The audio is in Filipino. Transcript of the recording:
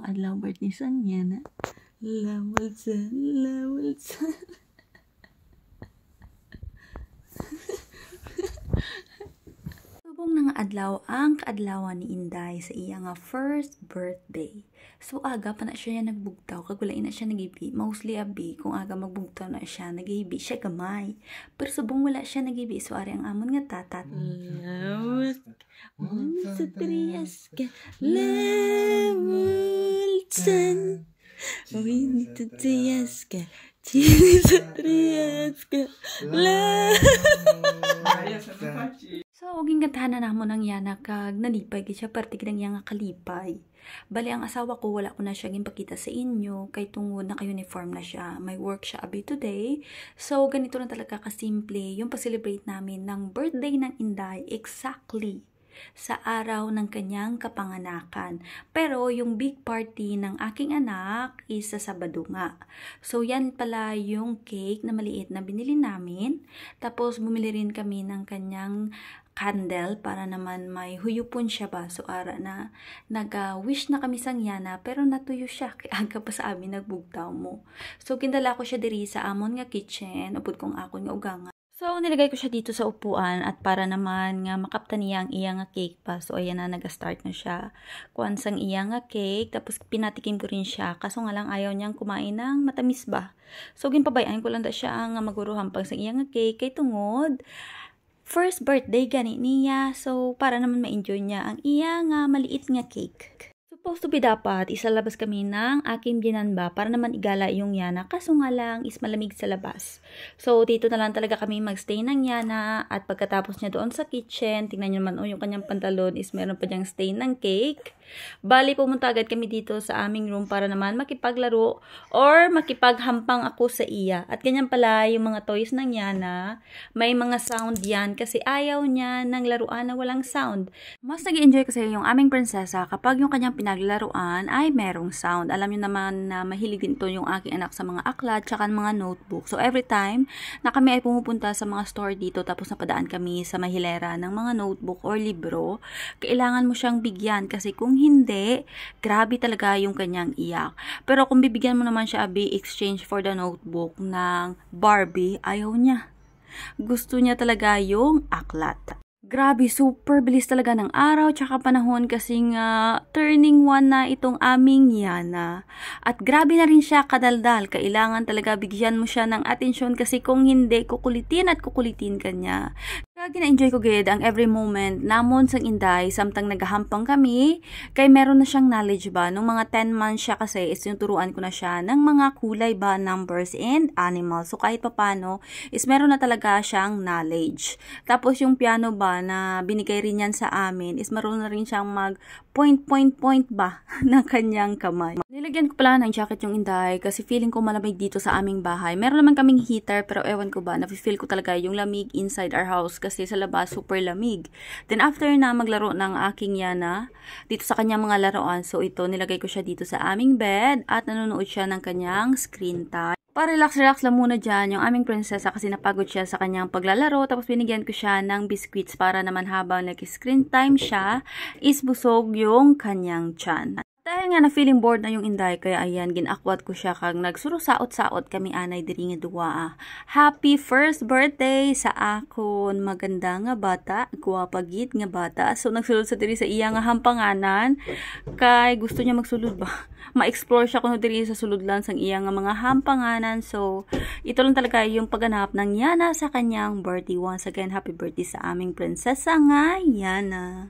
adlaw birthday sa niya na. Lawalsan. Subong na nga adlaw ang kaadlawan ni Inday sa iya nga first birthday. So aga pa na siya nagbugtaw, kag wala na siya nagibi. Mostly abi kung aga magbugtaw na siya nagibi siya gamay. Pero subong wala siya nagibi, so ari ang amon nga tatat. Lawat sa trias ka lawalsan. Uy, nito trias ka. Chili sa trias ka lawalsan. So, oging gantahan na mo ng yana kag nalipay siya parte kidang yang kalipay. Bali ang asawa ko wala ko na siya ginpakita sa inyo kay tungod naka-uniform na siya. May work siya abi today. So, ganito na talaga kasimple yung pa-celebrate namin ng birthday ng Inday exactly sa araw ng kanyang kapanganakan. Pero yung big party ng aking anak is sa Sabado nga. So yan pala yung cake na maliit na binili namin. Tapos bumili rin kami ng kanyang candle para naman may huyupon siya ba. So ara na nag-wish na kami sang yana pero natuyo siya kay aga pa sa amin nagbugtaw mo. So kindala ko siya diri sa amon nga kitchen upod kong akon nga ugangan. So, nilagay ko siya dito sa upuan at para naman nga makapta niya ang iya nga cake pa. So, ayan na, nag-start na siya. Kuhan sang iya nga cake, tapos pinatikim ko rin siya. Kaso nga lang ayaw niyang kumain ng matamis ba. So, ginpabayaan ko lang da siya ang maguruhan pang sang iya nga cake kay tungod. First birthday gani niya. So, para naman ma-enjoy niya ang iya nga maliit nga cake. Supposed to be dapat, isalabas kami ng aking ginanba para naman igala yung yana. Kaso nga lang is malamig sa labas. So, dito na lang talaga kami magstay ng yana. At pagkatapos niya doon sa kitchen, tingnan niyo naman, yung kanyang pantalon is meron pa diyang stain ng cake. Bali, pumunta agad kami dito sa aming room para naman makipaglaro or makipaghampang ako sa iya. At ganyan pala yung mga toys ng yana. May mga sound yan kasi ayaw niya ng laruan na walang sound. Mas nag-enjoy kasi yung aming prinsesa kapag yung kanyang pinaglaruan ay merong sound. Alam niyo naman na mahilig din to yung aking anak sa mga aklat tsaka mga notebook. So every time na kami ay pumupunta sa mga store dito tapos napadaan kami sa mahilera ng mga notebook or libro, kailangan mo siyang bigyan kasi kung hindi, grabe talaga yung kanyang iyak. Pero kung bibigyan mo naman siya abi exchange for the notebook ng Barbie, ayaw niya. Gusto niya talaga yung aklat. Grabe, super bilis talaga ng araw tsaka panahon kasi nga turning 1 na itong aming yana. At grabe na rin siya kadaldal. Kailangan talaga bigyan mo siya ng atensyon kasi kung hindi, kukulitin at kukulitin ka niya. Kaya gina-enjoy ko gid ang every moment namon sang Inday samtang nagahampang kami kay meron na siyang knowledge ba nung mga 10 months siya kasi is tinuturuan ko na siya ng mga kulay ba, numbers and animals. So kahit papano is meron na talaga siyang knowledge. Tapos yung piano ba na binigay rin yan sa amin is meron na rin siyang mag point ba ng kanyang kamay. Nilagyan ko pala ng jacket yung Inday kasi feeling ko malamig dito sa aming bahay. Meron naman kaming heater pero ewan ko ba, nafe-feel ko talaga yung lamig inside our house kasi sa labas super lamig. Then after na maglaro ng aking yana dito sa kanyang mga laruan, so ito nilagay ko siya dito sa aming bed at nanonood siya ng kanyang screen time. Pa-relax lang muna dyan yung aming prinsesa kasi napagod siya sa kanyang paglalaro. Tapos binigyan ko siya ng biscuits para naman habang nag-screen time siya is busog yung kanyang tiyan. Dahil nga na feeling bored na yung Inday, kaya ayan, ginakwat ko siya kag nagsurusaot-saot kami anay diri nga duwa. Happy first birthday sa akon, maganda nga bata, guwapagit nga bata. So nagsulod sa diri sa iya nga hampanganan, kay gusto niya magsulod ba? Ma-explore siya kuno diri sa suludlan sang iya nga mga hampanganan. So ito lang talaga yung pagganap ng yana sa kanyang birthday. Once again, happy birthday sa aming prinsesa nga yana.